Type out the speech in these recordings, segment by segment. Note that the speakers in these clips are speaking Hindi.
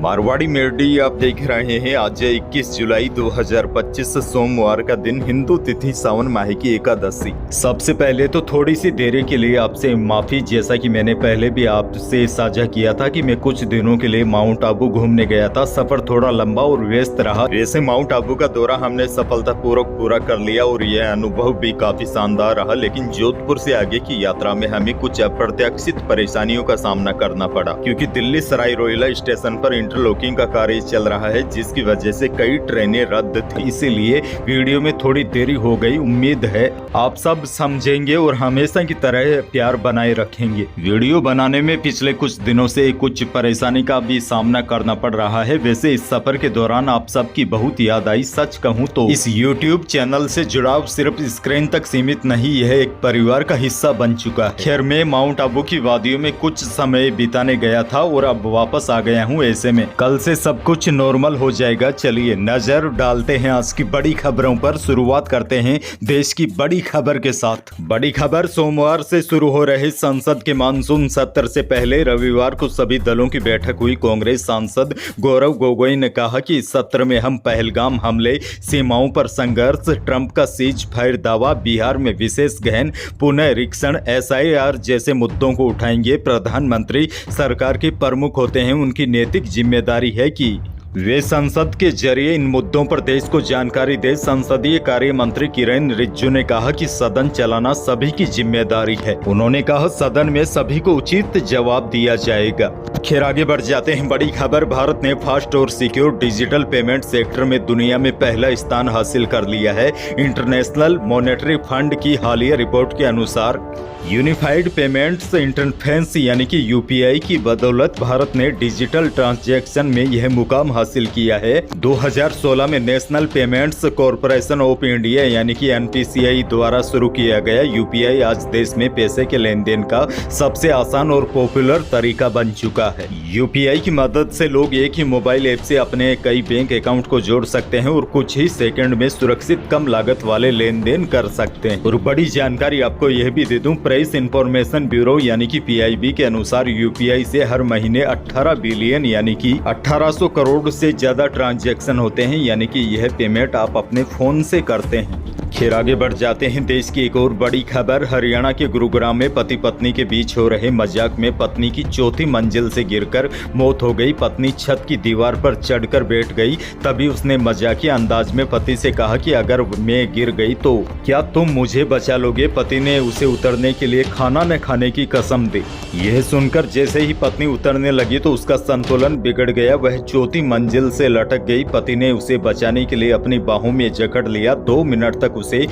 मारवाड़ी मेडी आप देख रहे हैं। आज 21 जुलाई 2025 सोमवार का दिन, हिंदू तिथि सावन माह की एकादशी। सबसे पहले तो थोड़ी सी देरी के लिए आपसे माफी। जैसा कि मैंने पहले भी आपसे साझा किया था कि मैं कुछ दिनों के लिए माउंट आबू घूमने गया था। सफर थोड़ा लंबा और व्यस्त रहा। वैसे माउंट आबू का दौरा हमने सफलतापूर्वक पूरा कर लिया और यह अनुभव भी काफी शानदार रहा, लेकिन जोधपुर से आगे की यात्रा में हमें कुछ अप्रत्याशित परेशानियों का सामना करना पड़ा, क्योंकि दिल्ली सराय रोहिला स्टेशन पर इंटरलॉकिंग का कार्य चल रहा है, जिसकी वजह से कई ट्रेनें रद्द थी। इसीलिए वीडियो में थोड़ी देरी हो गई। उम्मीद है आप सब समझेंगे और हमेशा की तरह प्यार बनाए रखेंगे। वीडियो बनाने में पिछले कुछ दिनों से कुछ परेशानी का भी सामना करना पड़ रहा है। वैसे इस सफर के दौरान आप सबकी बहुत याद आई। सच कहूँ तो इस YouTube चैनल से जुड़ाव सिर्फ स्क्रीन तक सीमित नहीं, यह एक परिवार का हिस्सा बन चुका है। खैर, मैं माउंट आबू की वादियों में कुछ समय बिताने गया था और अब वापस आ गया हूँ। ऐसे में कल से सब कुछ नॉर्मल हो जाएगा। चलिए नजर डालते हैं आज की बड़ी खबरों पर। शुरुआत करते हैं देश की बड़ी खबर के साथ। बड़ी खबर, सोमवार से शुरू हो रहे संसद के मानसून सत्र से पहले रविवार को सभी दलों की बैठक हुई। कांग्रेस सांसद गौरव गोगोई ने कहा कि इस सत्र में हम पहलगाम हमले, सीमाओं पर संघर्ष, ट्रंप का सीज फायर दावा, बिहार में विशेष गहन पुनरीक्षण, SIR जैसे मुद्दों को उठाएंगे। प्रधानमंत्री सरकार के प्रमुख होते हैं, उनकी नैतिक जिम्मेदारी है कि वे संसद के जरिए इन मुद्दों पर देश को जानकारी दे। संसदीय कार्य मंत्री किरेन रिजिजू ने कहा कि सदन चलाना सभी की जिम्मेदारी है। उन्होंने कहा सदन में सभी को उचित जवाब दिया जाएगा। खैर, आगे बढ़ जाते हैं। बड़ी खबर, भारत ने फास्ट और सिक्योर डिजिटल पेमेंट सेक्टर में दुनिया में पहला स्थान हासिल कर लिया है। इंटरनेशनल मॉनेटरी फंड की हालिया रिपोर्ट के अनुसार यूनिफाइड पेमेंट्स इंटरफेस यानी कि UPI की बदौलत भारत ने डिजिटल ट्रांजैक्शन में यह मुकाम हासिल किया है। 2016 में national payments corporation of India यानी कि NPCI द्वारा शुरू किया गया UPI आज देश में पैसे के लेन देन का सबसे आसान और पॉपुलर तरीका बन चुका है। UPI की मदद से लोग एक ही मोबाइल ऐप से अपने कई बैंक अकाउंट को जोड़ सकते हैं और कुछ ही सेकंड में सुरक्षित कम लागत वाले लेन देन कर सकते हैं। और बड़ी जानकारी आपको यह भी दे दूं, प्रेस इंफॉर्मेशन ब्यूरो यानी कि PIB के अनुसार UPI से हर महीने 18 बिलियन यानी कि 1800 करोड़ से ज्यादा ट्रांजैक्शन होते हैं, यानी कि यह पेमेंट आप अपने फोन से करते हैं। खैर, आगे बढ़ जाते हैं। देश की एक और बड़ी खबर, हरियाणा के गुरुग्राम में पति पत्नी के बीच हो रहे मजाक में पत्नी की चौथी मंजिल से गिरकर मौत हो गई। पत्नी छत की दीवार पर चढ़कर बैठ गई, तभी उसने मजाकिया अंदाज में पति से कहा कि अगर मैं गिर गई तो क्या तुम मुझे बचा लोगे। पति ने उसे उतरने के लिए खाना न खाने की कसम दी। यह सुनकर जैसे ही पत्नी उतरने लगी तो उसका संतुलन बिगड़ गया, वह चौथी मंजिल से लटक गई। पति ने उसे बचाने के लिए अपनी बाहों में जकड़ लिया। 2 मिनट तक उसे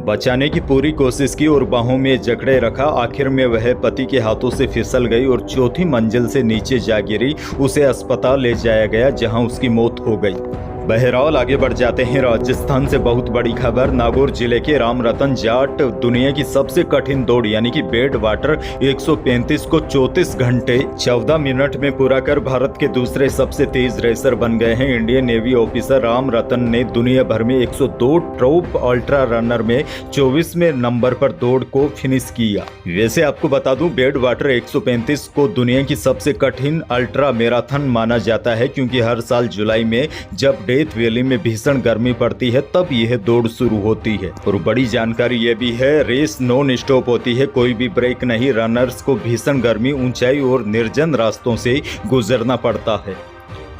बचाने की पूरी कोशिश की और बाहों में जकड़े रखा। आखिर में वह पति के हाथों से फिसल गई और चौथी मंजिल से नीचे जा गिरी। उसे अस्पताल ले जाया गया, जहां उसकी मौत हो गई। बहरहाल, आगे बढ़ जाते हैं। राजस्थान से बहुत बड़ी खबर, नागौर जिले के राम रतन जाट दुनिया की सबसे कठिन दौड़ यानी कि बेड वाटर 135 को 34 घंटे 14 मिनट में पूरा कर भारत के दूसरे सबसे तेज रेसर बन गए हैं। इंडियन नेवी ऑफिसर राम रतन ने दुनिया भर में 102 टॉप अल्ट्रा रनर में 24वें नंबर पर दौड़ को फिनिश किया। वैसे आपको बता दूं, बेड वाटर 135 को दुनिया की सबसे कठिन अल्ट्रा मैराथन माना जाता है, क्योंकि हर साल जुलाई में जब डेथ वैली में भीषण गर्मी पड़ती है तब यह दौड़ शुरू होती है। और बड़ी जानकारी यह भी है, रेस नॉन स्टॉप होती है, कोई भी ब्रेक नहीं। रनर्स को भीषण गर्मी, ऊंचाई और निर्जन रास्तों से गुजरना पड़ता है।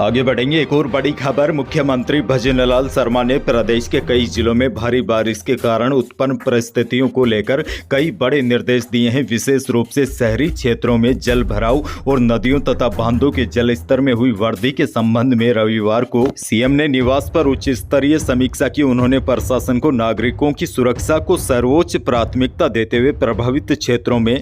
आगे बढ़ेंगे। एक और बड़ी खबर, मुख्यमंत्री भजनलाल शर्मा ने प्रदेश के कई जिलों में भारी बारिश के कारण उत्पन्न परिस्थितियों को लेकर कई बड़े निर्देश दिए हैं। विशेष रूप से शहरी क्षेत्रों में जल भराव और नदियों तथा बांधों के जलस्तर में हुई वृद्धि के संबंध में रविवार को CM ने निवास पर उच्च स्तरीय समीक्षा की। उन्होंने प्रशासन को नागरिकों की सुरक्षा को सर्वोच्च प्राथमिकता देते हुए प्रभावित क्षेत्रों में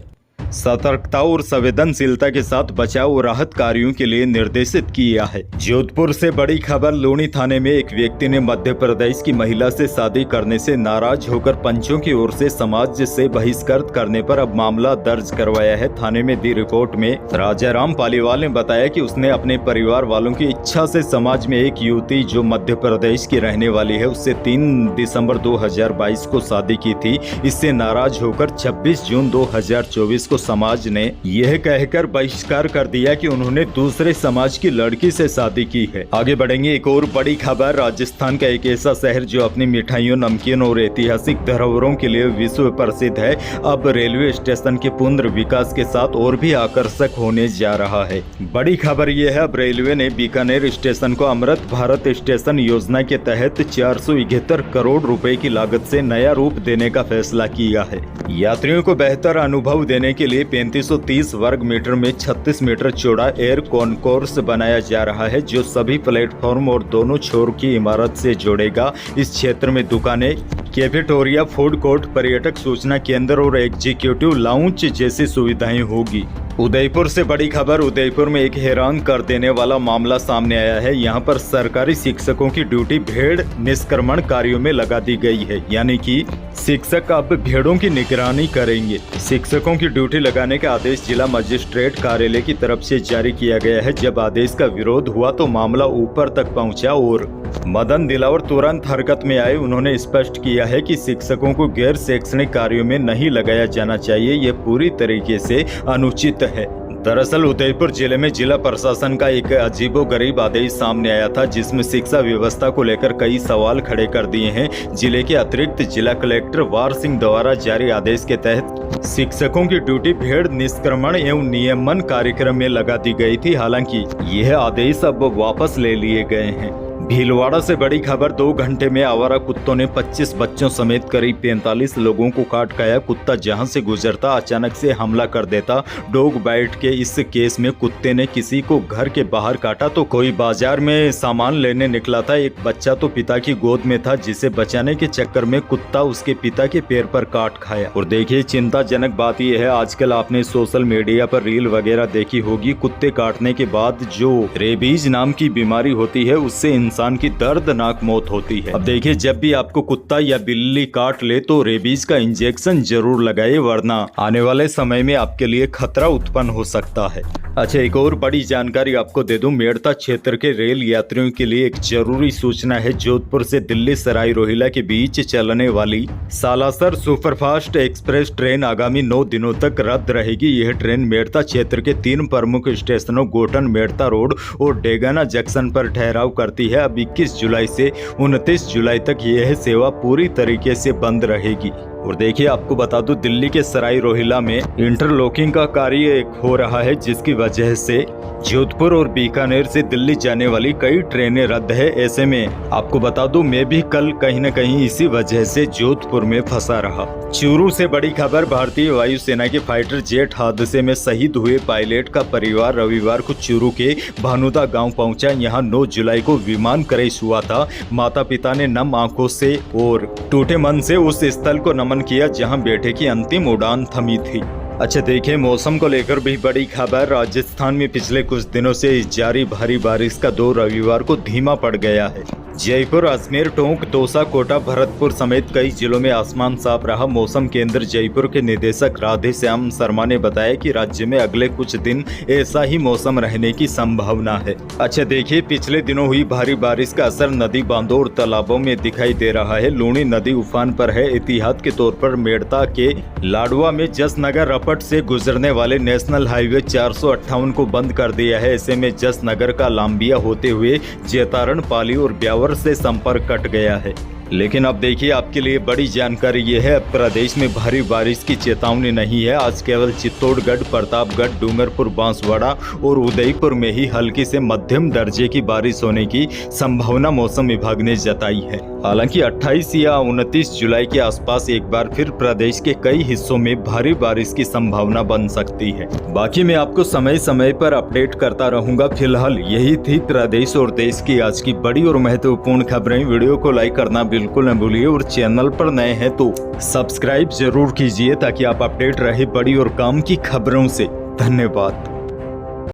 सतर्कता और संवेदनशीलता के साथ बचाव और राहत कार्यों के लिए निर्देशित किया है। जोधपुर से बड़ी खबर, लूणी थाने में एक व्यक्ति ने मध्य प्रदेश की महिला से शादी करने से नाराज होकर पंचों की ओर से समाज से बहिष्कृत करने पर अब मामला दर्ज करवाया है। थाने में दी रिपोर्ट में राजाराम पालीवाल ने बताया कि उसने अपने परिवार वालों की इच्छा से समाज में एक युवती जो मध्य प्रदेश की रहने वाली है उससे 3 दिसंबर 2022 को शादी की थी। इससे नाराज होकर 26 जून 2024 को को समाज ने यह कहकर बहिष्कार कर दिया कि उन्होंने दूसरे समाज की लड़की से शादी की है। आगे बढ़ेंगे, एक और बड़ी खबर। राजस्थान का एक ऐसा शहर जो अपनी मिठाइयों, नमकीन और ऐतिहासिक धरोहरों के लिए विश्व प्रसिद्ध है, अब रेलवे स्टेशन के पुनर्विकास के साथ और भी आकर्षक होने जा रहा है। बड़ी खबर यह है, अब रेलवे ने बीकानेर स्टेशन को अमृत भारत स्टेशन योजना के तहत 471 करोड़ रुपए की लागत से नया रूप देने का फैसला किया है। यात्रियों को बेहतर अनुभव देने के लिए 3530 वर्ग मीटर में 36 मीटर चौड़ा एयर कॉन्कोर्स बनाया जा रहा है, जो सभी प्लेटफॉर्म और दोनों छोर की इमारत से जोड़ेगा। इस क्षेत्र में दुकानें, कैफेटेरिया, फूड कोर्ट, पर्यटक सूचना केंद्र और एग्जीक्यूटिव लाउंज जैसी सुविधाएं होगी। उदयपुर से बड़ी खबर। उदयपुर में एक हैरान कर देने वाला मामला सामने आया है। यहाँ पर सरकारी शिक्षकों की ड्यूटी भेड़ निष्क्रमण कार्यों में लगा दी गई है, यानी कि शिक्षक अब भेड़ों की निगरानी करेंगे। शिक्षकों की ड्यूटी लगाने का आदेश जिला मजिस्ट्रेट कार्यालय की तरफ से जारी किया गया है। जब आदेश का विरोध हुआ तो मामला ऊपर तक पहुंचा और मदन दिलावर तुरंत हरकत में आए। उन्होंने स्पष्ट किया है कि शिक्षकों को गैर शैक्षणिक कार्यों में नहीं लगाया जाना चाहिए, ये पूरी तरीके से अनुचित है। दरअसल उदयपुर जिले में जिला प्रशासन का एक अजीबोगरीब आदेश सामने आया था, जिसमें शिक्षा व्यवस्था को लेकर कई सवाल खड़े कर दिए हैं। जिले के अतिरिक्त जिला कलेक्टर वार सिंह द्वारा जारी आदेश के तहत शिक्षकों की ड्यूटी भेड़ निष्क्रमण एवं नियमन कार्यक्रम में लगा दी गई थी। हालांकि यह आदेश अब वापस ले लिए गए हैं। भीलवाड़ा से बड़ी खबर। 2 घंटे में आवारा कुत्तों ने 25 बच्चों समेत करीब 43 लोगों को काट खाया। कुत्ता जहां से गुजरता अचानक से हमला कर देता। डॉग बाइट के इस केस में कुत्ते ने किसी को घर के बाहर काटा तो कोई बाजार में सामान लेने निकला था। एक बच्चा तो पिता की गोद में था, जिसे बचाने के चक्कर में कुत्ता उसके पिता के पैर पर काट खाया। और देखिए, चिंताजनक बात यह है, आजकल आपने सोशल मीडिया पर रील वगैरह देखी होगी। कुत्ते काटने के बाद जो रेबीज नाम की बीमारी होती है, उससे इंसान की दर्दनाक मौत होती है। अब देखिए, जब भी आपको कुत्ता या बिल्ली काट ले तो रेबीज का इंजेक्शन जरूर लगाए, वरना आने वाले समय में आपके लिए खतरा उत्पन्न हो सकता है। अच्छा, एक और बड़ी जानकारी आपको दे दूं। मेड़ता क्षेत्र के रेल यात्रियों के लिए एक जरूरी सूचना है। जोधपुर से दिल्ली सराय रोहिल्ला के बीच चलने वाली सालासर सुपरफास्ट एक्सप्रेस ट्रेन आगामी 9 दिनों तक रद्द रहेगी। यह ट्रेन मेड़ता क्षेत्र के 3 प्रमुख स्टेशनों गोटन, मेड़ता रोड और डेगाना जंक्शन पर ठहराव करती है। अब 21 जुलाई से 29 जुलाई तक यह सेवा पूरी तरीके से बंद रहेगी। और देखिए, आपको बता दूं, दिल्ली के सराय रोहिल्ला में इंटरलॉकिंग का कार्य हो रहा है, जिसकी वजह से जोधपुर और बीकानेर से दिल्ली जाने वाली कई ट्रेनें रद्द है। ऐसे में आपको बता दूं, मैं भी कल कहीं न कहीं इसी वजह से जोधपुर में फंसा रहा। चूरू से बड़ी खबर। भारतीय वायुसेना के फाइटर जेट हादसे में शहीद हुए पायलट का परिवार रविवार को चूरू के भानुदा गांव पहुंचा। यहां 9 जुलाई को विमान क्रैश हुआ था। माता पिता ने नम आंखों से और टूटे मन से उस स्थल को नमन किया जहां बेटे की अंतिम उड़ान थमी थी। अच्छा, देखिए, मौसम को लेकर भी बड़ी खबर। राजस्थान में पिछले कुछ दिनों से जारी भारी बारिश का दौर रविवार को धीमा पड़ गया है। जयपुर, अजमेर, टोंक, दौसा, कोटा, भरतपुर समेत कई जिलों में आसमान साफ रहा। मौसम केंद्र जयपुर के निदेशक राधे श्याम शर्मा ने बताया कि राज्य में अगले कुछ दिन ऐसा ही मौसम रहने की संभावना है। अच्छा, देखिए, पिछले दिनों हुई भारी बारिश का असर नदी, बांधों और तालाबों में दिखाई दे रहा है। लूणी नदी उफान पर है। एहतियात के तौर पर मेड़ता के लाडवा में जसनगर रपट से गुजरने वाले नेशनल हाईवे 458 को बंद कर दिया है। ऐसे में जसनगर का लांबिया होते हुए जेतारण, पाली और ब्यावर से संपर्क कट गया है। लेकिन अब देखिए, आपके लिए बड़ी जानकारी ये है, प्रदेश में भारी बारिश की चेतावनी नहीं है। आज केवल चित्तौड़गढ़, प्रतापगढ़, डूंगरपुर, बांसवाड़ा और उदयपुर में ही हल्की से मध्यम दर्जे की बारिश होने की संभावना मौसम विभाग ने जताई है। हालांकि 28 या 29 जुलाई के आसपास एक बार फिर प्रदेश के कई हिस्सों में भारी बारिश की संभावना बन सकती है। बाकी मैं आपको समय समय पर अपडेट करता रहूंगा। फिलहाल यही थी प्रदेश और देश की आज की बड़ी और महत्वपूर्ण खबरें। वीडियो को लाइक करना बिल्कुल न भूलिए और चैनल पर नए हैं तो सब्सक्राइब जरूर कीजिए, ताकि आप अपडेट रहे बड़ी और काम की खबरों से। धन्यवाद।